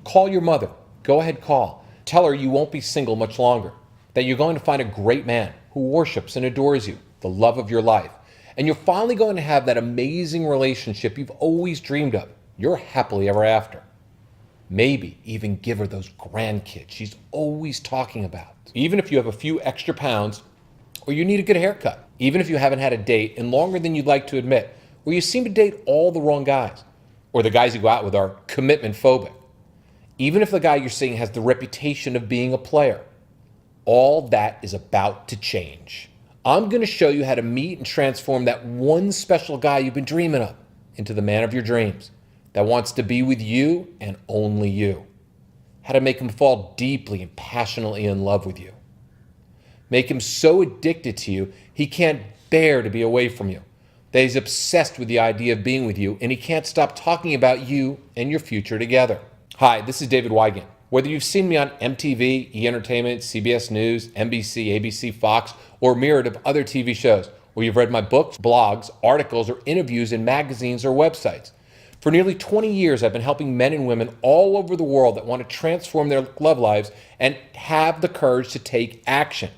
Call your mother. Go ahead, call. Tell her you won't be single much longer, that you're going to find a great man who worships and adores you, the love of your life, and you're finally going to have that amazing relationship you've always dreamed of. You're happily ever after. Maybe even give her those grandkids she's always talking about. Even if you have a few extra pounds or you need a good haircut. Even if you haven't had a date in longer than you'd like to admit, or you seem to date all the wrong guys, or the guys you go out with are commitment phobic. Even if the guy you're seeing has the reputation of being a player, all that is about to change. I'm going to show you how to meet and transform that one special guy you've been dreaming of into the man of your dreams that wants to be with you and only you. How to make him fall deeply and passionately in love with you. Make him so addicted to you, he can't bear to be away from you. That he's obsessed with the idea of being with you, and he can't stop talking about you and your future together. Hi, this is David Wygant. Whether you've seen me on MTV, E! Entertainment, CBS News, NBC, ABC, Fox, or a myriad of other TV shows, or you've read my books, blogs, articles, or interviews in magazines or websites. For nearly 20 years, I've been helping men and women all over the world that want to transform their love lives and have the courage to take action.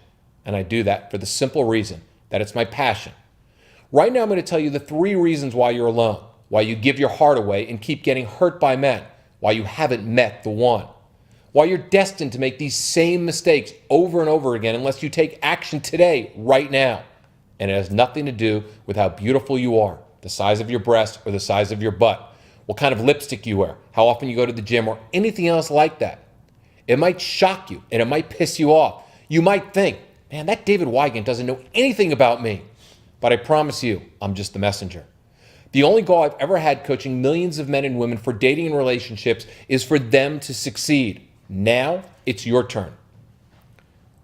And I do that for the simple reason that it's my passion. Right now, I'm going to tell you the 3 reasons why you're alone, why you give your heart away and keep getting hurt by men, why you haven't met the one, why you're destined to make these same mistakes over and over again unless you take action today, right now. And it has nothing to do with how beautiful you are, the size of your breast or the size of your butt, what kind of lipstick you wear, how often you go to the gym, or anything else like that. It might shock you and it might piss you off. You might think, man, that David Wygant doesn't know anything about me. But I promise you, I'm just the messenger. The only goal I've ever had coaching millions of men and women for dating and relationships is for them to succeed. Now, it's your turn.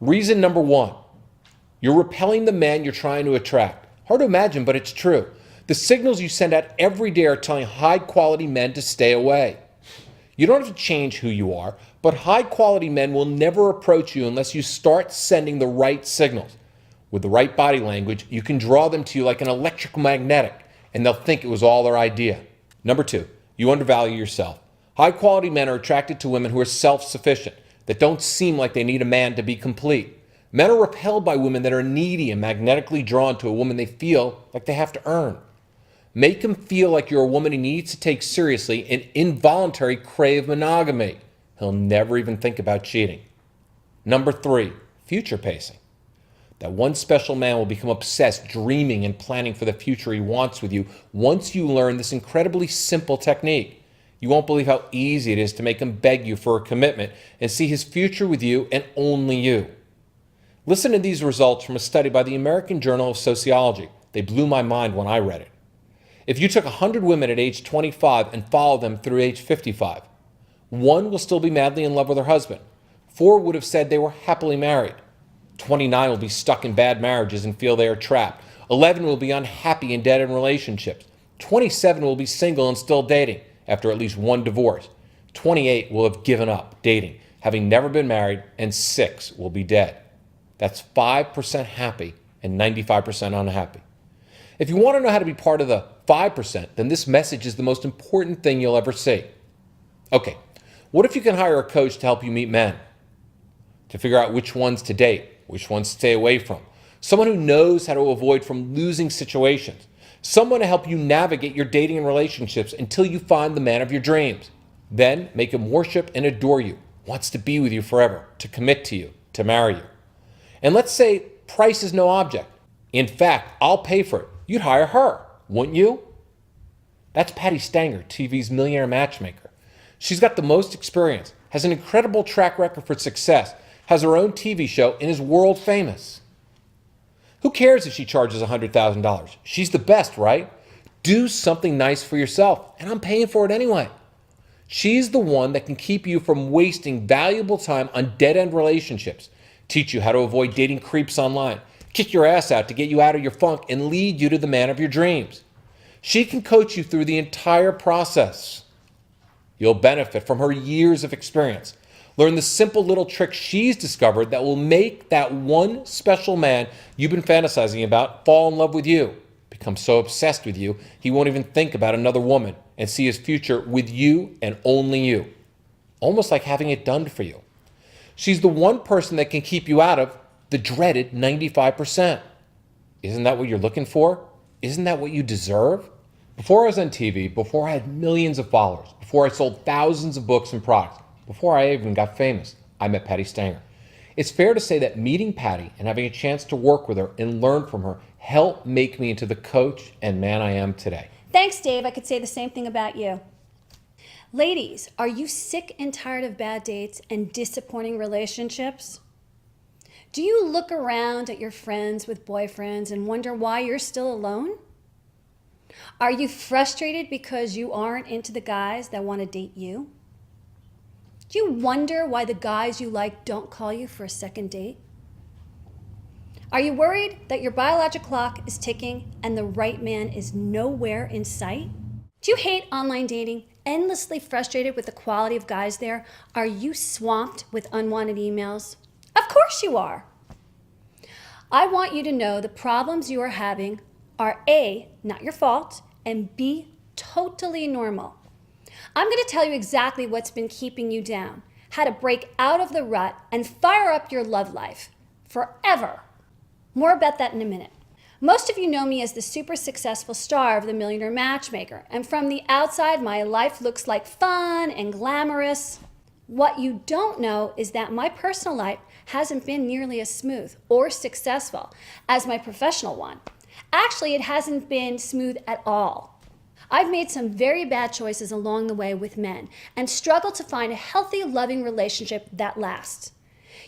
Reason number 1, you're repelling the man you're trying to attract. Hard to imagine, but it's true. The signals you send out every day are telling high-quality men to stay away. You don't have to change who you are, but high-quality men will never approach you unless you start sending the right signals. With the right body language, you can draw them to you like an electromagnetic, and they'll think it was all their idea. Number 2, you undervalue yourself. High-quality men are attracted to women who are self-sufficient, that don't seem like they need a man to be complete. Men are repelled by women that are needy and magnetically drawn to a woman they feel like they have to earn. Make him feel like you're a woman he needs to take seriously and involuntary crave monogamy. He'll never even think about cheating. Number 3, future pacing. That one special man will become obsessed, dreaming and planning for the future he wants with you once you learn this incredibly simple technique. You won't believe how easy it is to make him beg you for a commitment and see his future with you and only you. Listen to these results from a study by the American Journal of Sociology. They blew my mind when I read it. If you took 100 women at age 25 and followed them through age 55, 1 will still be madly in love with her husband. 4 would have said they were happily married. 29 will be stuck in bad marriages and feel they are trapped. 11 will be unhappy and dead in relationships. 27 will be single and still dating after at least 1 divorce. 28 will have given up dating, having never been married, and 6 will be dead. That's 5% happy and 95% unhappy. If you want to know how to be part of the 5%, then this message is the most important thing you'll ever see. Okay, what if you can hire a coach to help you meet men? To figure out which ones to date, which ones to stay away from. Someone who knows how to avoid from losing situations. Someone to help you navigate your dating and relationships until you find the man of your dreams. Then make him worship and adore you, wants to be with you forever, to commit to you, to marry you. And let's say price is no object. In fact, I'll pay for it. You'd hire her, wouldn't you? That's Patty Stanger, TV's millionaire matchmaker. She's got the most experience, has an incredible track record for success, has her own TV show, and is world famous. Who cares if she charges $100,000? She's the best, right? Do something nice for yourself, and I'm paying for it anyway. She's the one that can keep you from wasting valuable time on dead-end relationships, teach you how to avoid dating creeps online, kick your ass out to get you out of your funk, and lead you to the man of your dreams. She can coach you through the entire process. You'll benefit from her years of experience. Learn the simple little tricks she's discovered that will make that one special man you've been fantasizing about fall in love with you, become so obsessed with you, he won't even think about another woman and see his future with you and only you. almost like having it done for you. She's the one person that can keep you out of the dreaded 95%. Isn't that what you're looking for? Isn't that what you deserve? Before I was on TV, before I had millions of followers, before I sold thousands of books and products, before I even got famous, I met Patty Stanger. It's fair to say that meeting Patty and having a chance to work with her and learn from her helped make me into the coach and man I am today. Thanks, Dave. I could say the same thing about you. Ladies, are you sick and tired of bad dates and disappointing relationships? Do you look around at your friends with boyfriends and wonder why you're still alone? Are you frustrated because you aren't into the guys that want to date you? Do you wonder why the guys you like don't call you for a second date? Are you worried that your biological clock is ticking and the right man is nowhere in sight? Do you hate online dating? Endlessly frustrated with the quality of guys there? Are you swamped with unwanted emails? Of course you are. I want you to know the problems you are having are A, not your fault, and B, totally normal. I'm going to tell you exactly what's been keeping you down, how to break out of the rut and fire up your love life forever. More about that in a minute. Most of you know me as the super successful star of The Millionaire Matchmaker, and from the outside, my life looks like fun and glamorous. What you don't know is that my personal life hasn't been nearly as smooth or successful as my professional one. Actually, it hasn't been smooth at all. I've made some very bad choices along the way with men and struggled to find a healthy, loving relationship that lasts.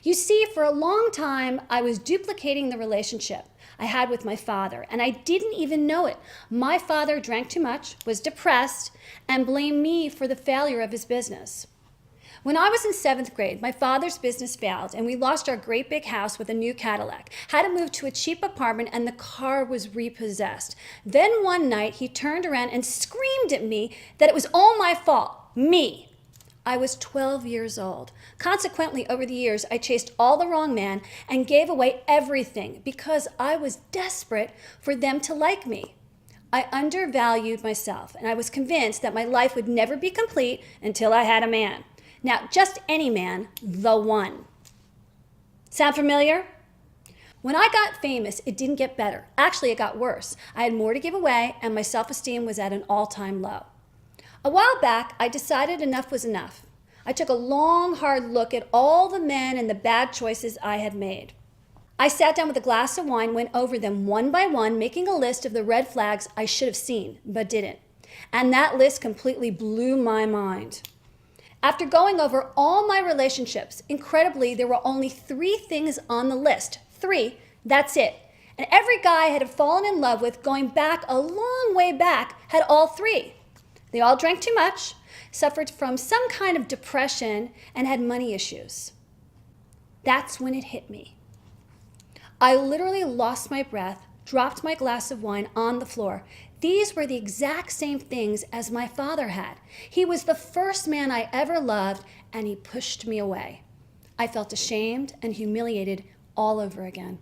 You see, for a long time, I was duplicating the relationship I had with my father, and I didn't even know it. My father drank too much, was depressed, and blamed me for the failure of his business. When I was in 7th grade, my father's business failed, and we lost our great big house with a new Cadillac, had to move to a cheap apartment, and the car was repossessed. Then one night, he turned around and screamed at me that it was all my fault, me. I was 12 years old. Consequently, over the years, I chased all the wrong men and gave away everything because I was desperate for them to like me. I undervalued myself, and I was convinced that my life would never be complete until I had a man. Now, just any man, the one. Sound familiar? When I got famous, it didn't get better. Actually, it got worse. I had more to give away, and my self-esteem was at an all-time low. A while back, I decided enough was enough. I took a long, hard look at all the men and the bad choices I had made. I sat down with a glass of wine, went over them one by one, making a list of the red flags I should have seen, but didn't. And that list completely blew my mind. After going over all my relationships, incredibly, there were only 3 things on the list. 3, that's it. And every guy I had fallen in love with going back a long way back had all 3. They all drank too much, suffered from some kind of depression, and had money issues. That's when it hit me. I literally lost my breath, dropped my glass of wine on the floor. These were the exact same things as my father had. He was the first man I ever loved, and he pushed me away. I felt ashamed and humiliated all over again.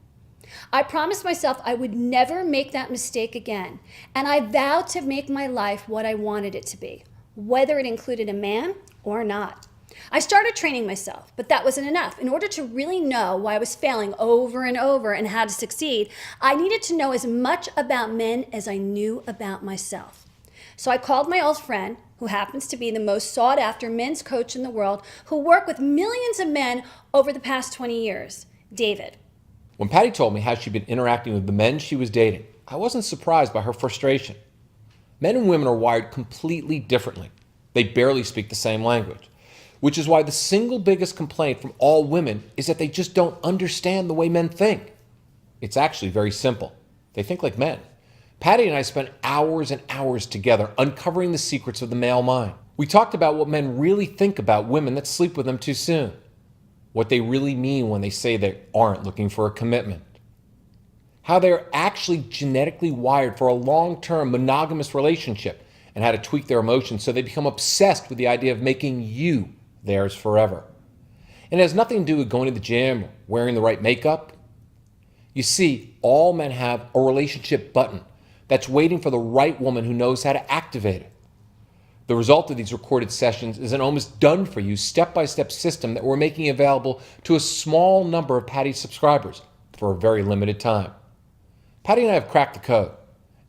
I promised myself I would never make that mistake again, and I vowed to make my life what I wanted it to be, whether it included a man or not. I started training myself, but that wasn't enough. In order to really know why I was failing over and over and how to succeed, I needed to know as much about men as I knew about myself. So I called my old friend, who happens to be the most sought-after men's coach in the world, who worked with millions of men over the past 20 years, David. When Patty told me how she'd been interacting with the men she was dating, I wasn't surprised by her frustration. Men and women are wired completely differently. They barely speak the same language, which is why the single biggest complaint from all women is that they just don't understand the way men think. It's actually very simple. They think like men. Patty and I spent hours and hours together uncovering the secrets of the male mind. We talked about what men really think about women that sleep with them too soon, what they really mean when they say they aren't looking for a commitment, how they're actually genetically wired for a long-term monogamous relationship, and how to tweak their emotions so they become obsessed with the idea of making you theirs forever. And it has nothing to do with going to the gym or wearing the right makeup. You see, all men have a relationship button that's waiting for the right woman who knows how to activate it. The result of these recorded sessions is an almost done-for-you step-by-step system that we're making available to a small number of Patty subscribers for a very limited time. Patty and I have cracked the code,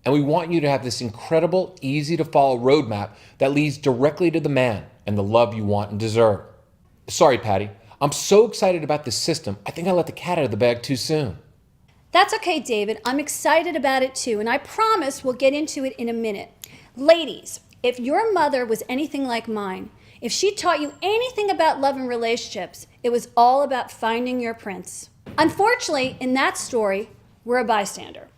and we want you to have this incredible, easy-to-follow roadmap that leads directly to the man and the love you want and deserve. Sorry, Patty. I'm so excited about this system, I think I let the cat out of the bag too soon. That's okay, David. I'm excited about it too, and I promise we'll get into it in a minute. Ladies, if your mother was anything like mine, if she taught you anything about love and relationships, it was all about finding your prince. Unfortunately, in that story, we're a bystander.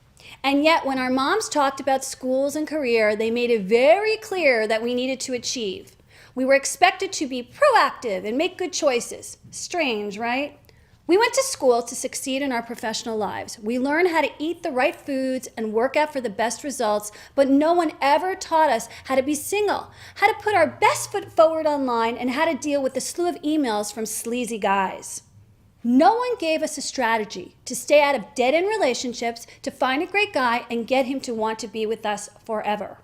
And yet, when our moms talked about schools and career, they made it very clear that we needed to achieve. We were expected to be proactive and make good choices. Strange, right? We went to school to succeed in our professional lives. We learned how to eat the right foods and work out for the best results, but no one ever taught us how to be single, how to put our best foot forward online, and how to deal with the slew of emails from sleazy guys. No one gave us a strategy to stay out of dead-end relationships, to find a great guy and get him to want to be with us forever.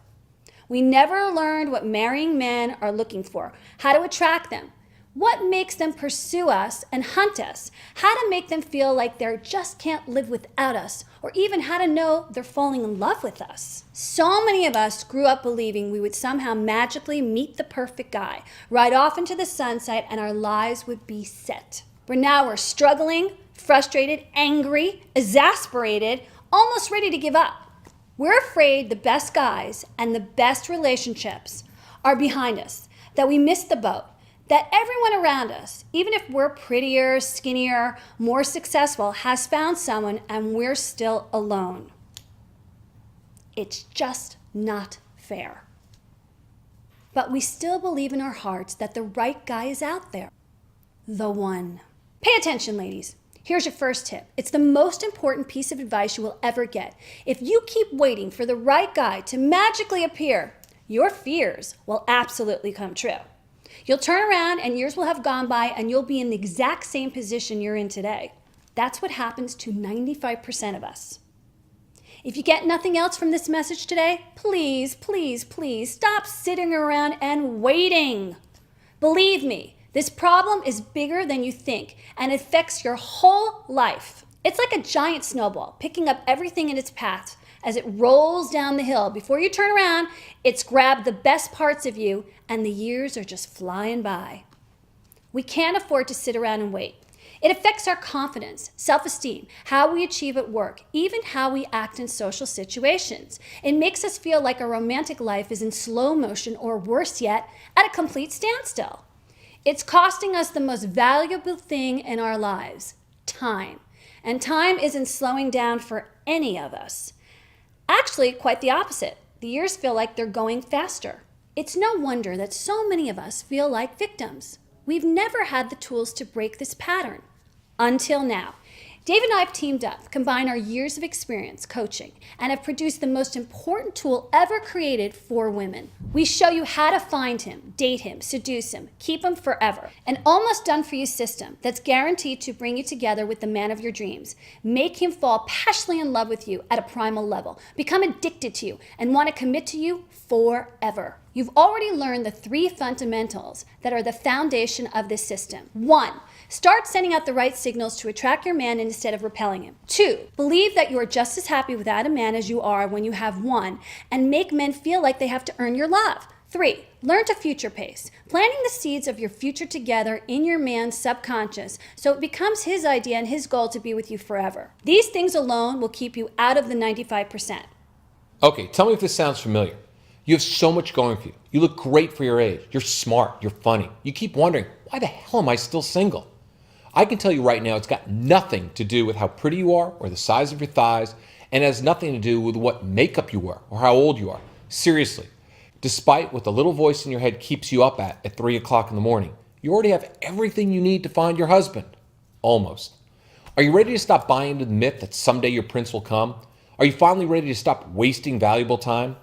We never learned what marrying men are looking for, how to attract them, what makes them pursue us and hunt us, how to make them feel like they just can't live without us, or even how to know they're falling in love with us. So many of us grew up believing we would somehow magically meet the perfect guy, ride off into the sunset, and our lives would be set. But now we're struggling, frustrated, angry, exasperated, almost ready to give up. We're afraid the best guys and the best relationships are behind us, that we missed the boat, that everyone around us, even if we're prettier, skinnier, more successful, has found someone and we're still alone. It's just not fair. But we still believe in our hearts that the right guy is out there. The one. Pay attention, ladies. Here's your first tip. It's the most important piece of advice you will ever get. If you keep waiting for the right guy to magically appear, your fears will absolutely come true. You'll turn around and years will have gone by and you'll be in the exact same position you're in today. That's what happens to 95% of us. If you get nothing else from this message today, please, please, please stop sitting around and waiting. Believe me, this problem is bigger than you think and it affects your whole life. It's like a giant snowball picking up everything in its path as it rolls down the hill. Before you turn around, it's grabbed the best parts of you and the years are just flying by. We can't afford to sit around and wait. It affects our confidence, self-esteem, how we achieve at work, even how we act in social situations. It makes us feel like our romantic life is in slow motion or worse yet, at a complete standstill. It's costing us the most valuable thing in our lives, time. And time isn't slowing down for any of us. Actually, quite the opposite. The years feel like they're going faster. It's no wonder that so many of us feel like victims. We've never had the tools to break this pattern. Until now. David and I have teamed up, combined our years of experience coaching, and have produced the most important tool ever created for women. We show you how to find him, date him, seduce him, keep him forever. An almost done-for-you system that's guaranteed to bring you together with the man of your dreams, make him fall passionately in love with you at a primal level, become addicted to you, and want to commit to you forever. You've already learned the 3 fundamentals that are the foundation of this system. 1, start sending out the right signals to attract your man instead of repelling him. 2, believe that you are just as happy without a man as you are when you have one, and make men feel like they have to earn your love. 3, learn to future pace, planting the seeds of your future together in your man's subconscious so it becomes his idea and his goal to be with you forever. These things alone will keep you out of the 95%. Okay, tell me if this sounds familiar. You have so much going for you. You look great for your age. You're smart. You're funny. You keep wondering, why the hell am I still single? I can tell you right now, it's got nothing to do with how pretty you are or the size of your thighs, and it has nothing to do with what makeup you wear or how old you are. Seriously, despite what the little voice in your head keeps you up at 3 o'clock in the morning, you already have everything you need to find your husband. Almost. Are you ready to stop buying into the myth that someday your prince will come? Are you finally ready to stop wasting valuable time?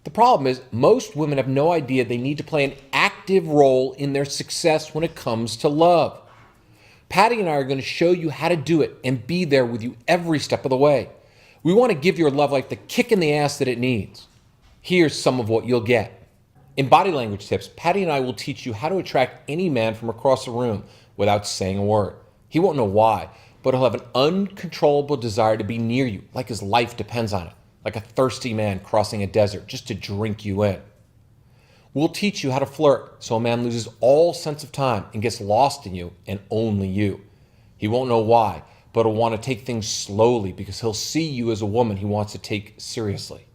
The problem is most women have no idea they need to play an active role in their success when it comes to love. Patty and I are going to show you how to do it and be there with you every step of the way. We want to give your love life the kick in the ass that it needs. Here's some of what you'll get. In Body Language Tips, Patty and I will teach you how to attract any man from across the room without saying a word. He won't know why, but he'll have an uncontrollable desire to be near you, like his life depends on it, like a thirsty man crossing a desert just to drink you in. We'll teach you how to flirt so a man loses all sense of time and gets lost in you and only you. He won't know why, but he'll want to take things slowly because he'll see you as a woman he wants to take seriously.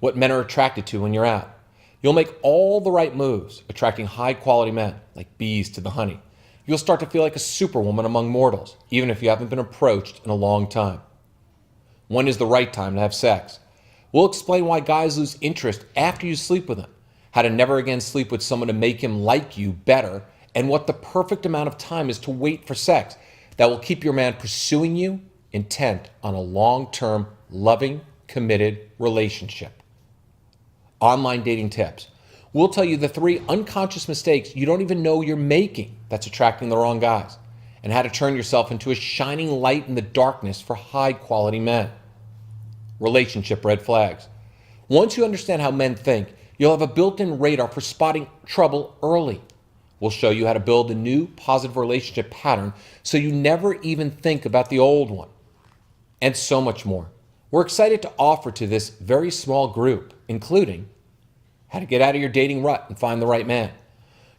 What men are attracted to when you're out. You'll make all the right moves, attracting high-quality men, like bees to the honey. You'll start to feel like a superwoman among mortals, even if you haven't been approached in a long time. When is the right time to have sex? We'll explain why guys lose interest after you sleep with them, how to never again sleep with someone to make him like you better, and what the perfect amount of time is to wait for sex that will keep your man pursuing you, intent on a long-term, loving, committed relationship. Online dating tips. We'll tell you the 3 unconscious mistakes you don't even know you're making that's attracting the wrong guys, and how to turn yourself into a shining light in the darkness for high-quality men. Relationship red flags. Once you understand how men think, you'll have a built-in radar for spotting trouble early. We'll show you how to build a new positive relationship pattern so you never even think about the old one. And so much more. We're excited to offer to this very small group, including how to get out of your dating rut and find the right man.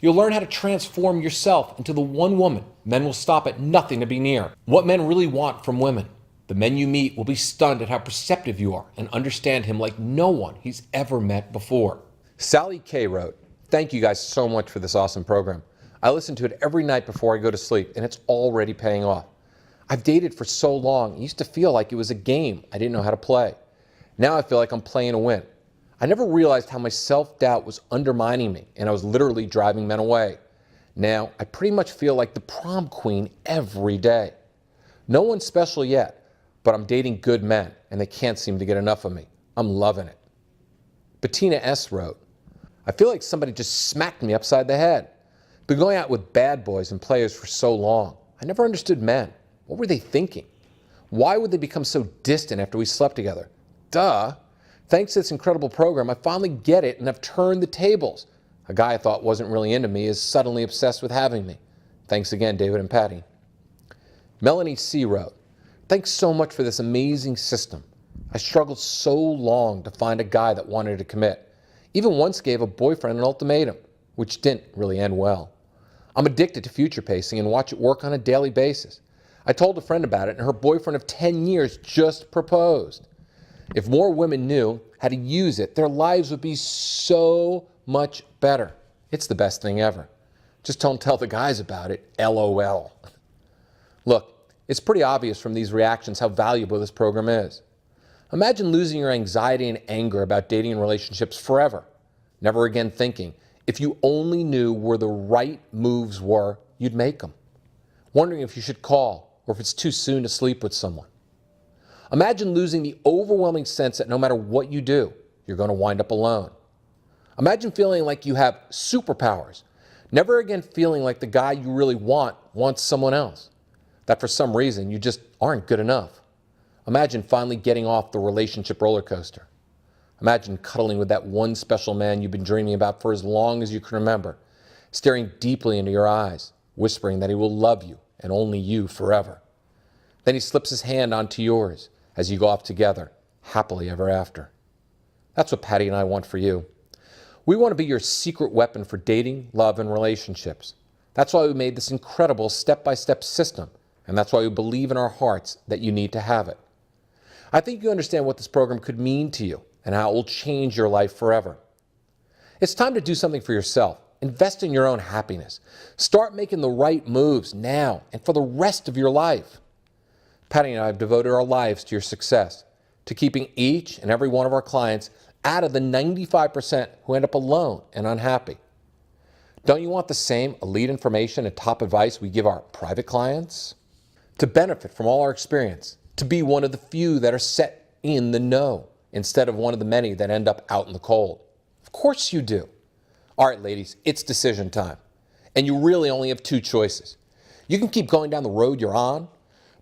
You'll learn how to transform yourself into the one woman men will stop at nothing to be near. What men really want from women. The men you meet will be stunned at how perceptive you are and understand him like no one he's ever met before. Sally K wrote, "Thank you guys so much for this awesome program. I listen to it every night before I go to sleep, and it's already paying off. I've dated for so long, it used to feel like it was a game I didn't know how to play. Now I feel like I'm playing to win. I never realized how my self-doubt was undermining me, and I was literally driving men away. Now I pretty much feel like the prom queen every day. No one's special yet, but I'm dating good men, and they can't seem to get enough of me. I'm loving it." Bettina S wrote, "I feel like somebody just smacked me upside the head. Been going out with bad boys and players for so long. I never understood men. What were they thinking? Why would they become so distant after we slept together? Duh. Thanks to this incredible program, I finally get it and have turned the tables. A guy I thought wasn't really into me is suddenly obsessed with having me. Thanks again, David and Patty." Melanie C wrote, "Thanks so much for this amazing system. I struggled so long to find a guy that wanted to commit. Even once gave a boyfriend an ultimatum, which didn't really end well. I'm addicted to future pacing and watch it work on a daily basis. I told a friend about it, and her boyfriend of 10 years just proposed. If more women knew how to use it, their lives would be so much better. It's the best thing ever. Just don't tell the guys about it, LOL. Look, it's pretty obvious from these reactions how valuable this program is. Imagine losing your anxiety and anger about dating and relationships forever. Never again thinking, if you only knew where the right moves were, you'd make them. Wondering if you should call or if it's too soon to sleep with someone. Imagine losing the overwhelming sense that no matter what you do, you're going to wind up alone. Imagine feeling like you have superpowers. Never again feeling like the guy you really want wants someone else. That for some reason you just aren't good enough. Imagine finally getting off the relationship roller coaster. Imagine cuddling with that one special man you've been dreaming about for as long as you can remember, staring deeply into your eyes, whispering that he will love you and only you forever. Then he slips his hand onto yours as you go off together, happily ever after. That's what Patty and I want for you. We want to be your secret weapon for dating, love, and relationships. That's why we made this incredible step-by-step system, and that's why we believe in our hearts that you need to have it. I think you understand what this program could mean to you and how it will change your life forever. It's time to do something for yourself. Invest in your own happiness. Start making the right moves now and for the rest of your life. Patty and I have devoted our lives to your success, to keeping each and every one of our clients out of the 95% who end up alone and unhappy. Don't you want the same elite information and top advice we give our private clients? To benefit from all our experience, to be one of the few that are set in the know instead of one of the many that end up out in the cold. Of course you do. All right, ladies, it's decision time. And you really only have 2 choices. You can keep going down the road you're on,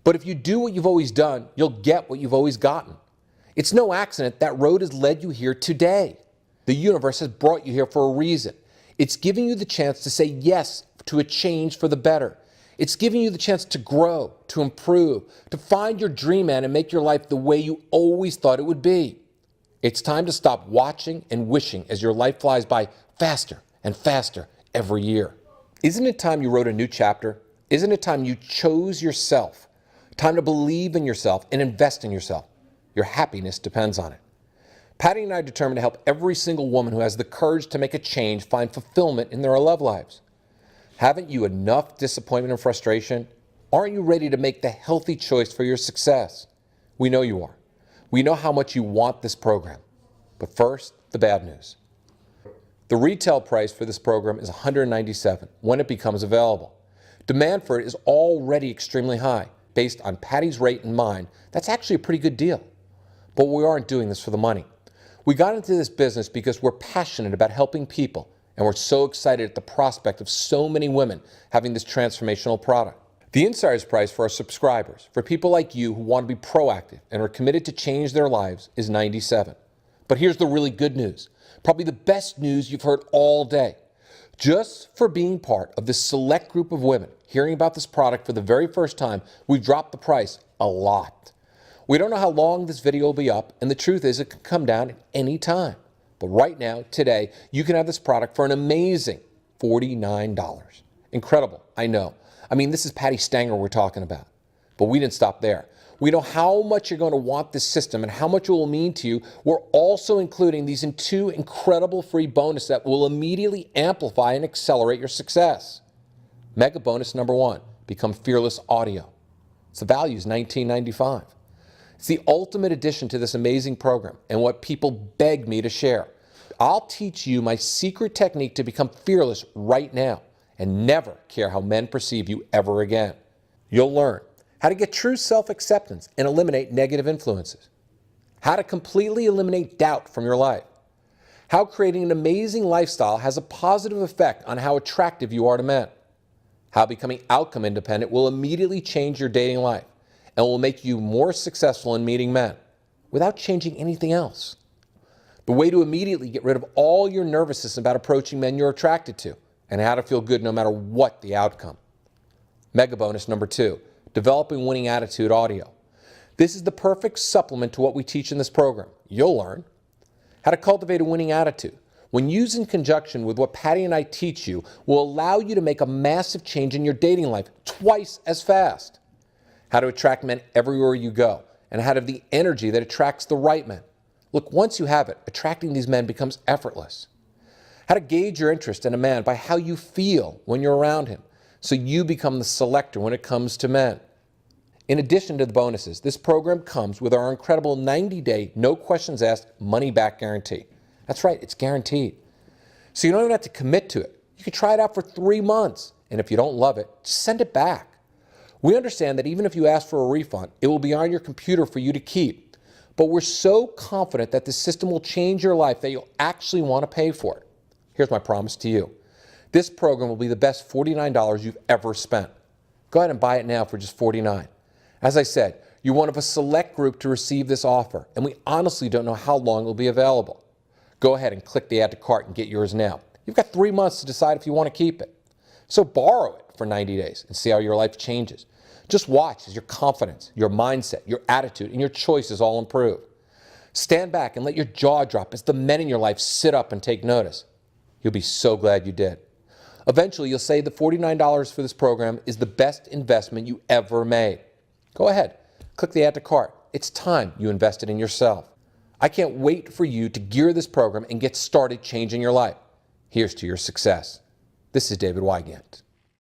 but if you do what you've always done, you'll get what you've always gotten. It's no accident that road has led you here today. The universe has brought you here for a reason. It's giving you the chance to say yes to a change for the better. It's giving you the chance to grow, to improve, to find your dream man and make your life the way you always thought it would be. It's time to stop watching and wishing as your life flies by faster and faster every year. Isn't it time you wrote a new chapter? Isn't it time you chose yourself? Time to believe in yourself and invest in yourself. Your happiness depends on it. Patty and I are determined to help every single woman who has the courage to make a change find fulfillment in their love lives. Haven't you enough disappointment and frustration? Aren't you ready to make the healthy choice for your success? We know you are. We know how much you want this program. But first, the bad news. The retail price for this program is $197 when it becomes available. Demand for it is already extremely high. Based on Patty's rate and mine, that's actually a pretty good deal. But we aren't doing this for the money. We got into this business because we're passionate about helping people, and we're so excited at the prospect of so many women having this transformational product. The insider's price for our subscribers, for people like you who want to be proactive and are committed to change their lives, is $97. But here's the really good news, probably the best news you've heard all day. Just for being part of this select group of women hearing about this product for the very first time, we've dropped the price a lot. We don't know how long this video will be up, and the truth is it can come down at any time. But right now, today, you can have this product for an amazing $49. Incredible, I know. I mean, this is Patty Stanger we're talking about. But we didn't stop there. We know how much you're going to want this system and how much it will mean to you. We're also including these in 2 incredible free bonuses that will immediately amplify and accelerate your success. Mega bonus number 1, become Fearless Audio. The value is $19.95. It's the ultimate addition to this amazing program and what people beg me to share. I'll teach you my secret technique to become fearless right now and never care how men perceive you ever again. You'll learn how to get true self-acceptance and eliminate negative influences, how to completely eliminate doubt from your life, how creating an amazing lifestyle has a positive effect on how attractive you are to men, how becoming outcome independent will immediately change your dating life and will make you more successful in meeting men without changing anything else. The way to immediately get rid of all your nervousness about approaching men you're attracted to and how to feel good no matter what the outcome. Mega bonus number 2, developing winning attitude audio. This is the perfect supplement to what we teach in this program. You'll learn how to cultivate a winning attitude. When used in conjunction with what Patty and I teach you, will allow you to make a massive change in your dating life twice as fast. How to attract men everywhere you go, and how to have the energy that attracts the right men. Look, once you have it, attracting these men becomes effortless. How to gauge your interest in a man by how you feel when you're around him, so you become the selector when it comes to men. In addition to the bonuses, this program comes with our incredible 90-day, no questions asked, money-back guarantee. That's right, it's guaranteed. So you don't even have to commit to it. You can try it out for 3 months, and if you don't love it, just send it back. We understand that even if you ask for a refund, it will be on your computer for you to keep. But we're so confident that this system will change your life that you'll actually want to pay for it. Here's my promise to you. This program will be the best $49 you've ever spent. Go ahead and buy it now for just $49. As I said, you're one of a select group to receive this offer, and we honestly don't know how long it will be available. Go ahead and click the add to cart and get yours now. You've got 3 months to decide if you want to keep it. So borrow it for 90 days and see how your life changes. Just watch as your confidence, your mindset, your attitude, and your choices all improve. Stand back and let your jaw drop as the men in your life sit up and take notice. You'll be so glad you did. Eventually, you'll say the $49 for this program is the best investment you ever made. Go ahead, click the add to cart. It's time you invested in yourself. I can't wait for you to gear this program and get started changing your life. Here's to your success. This is David Wygant.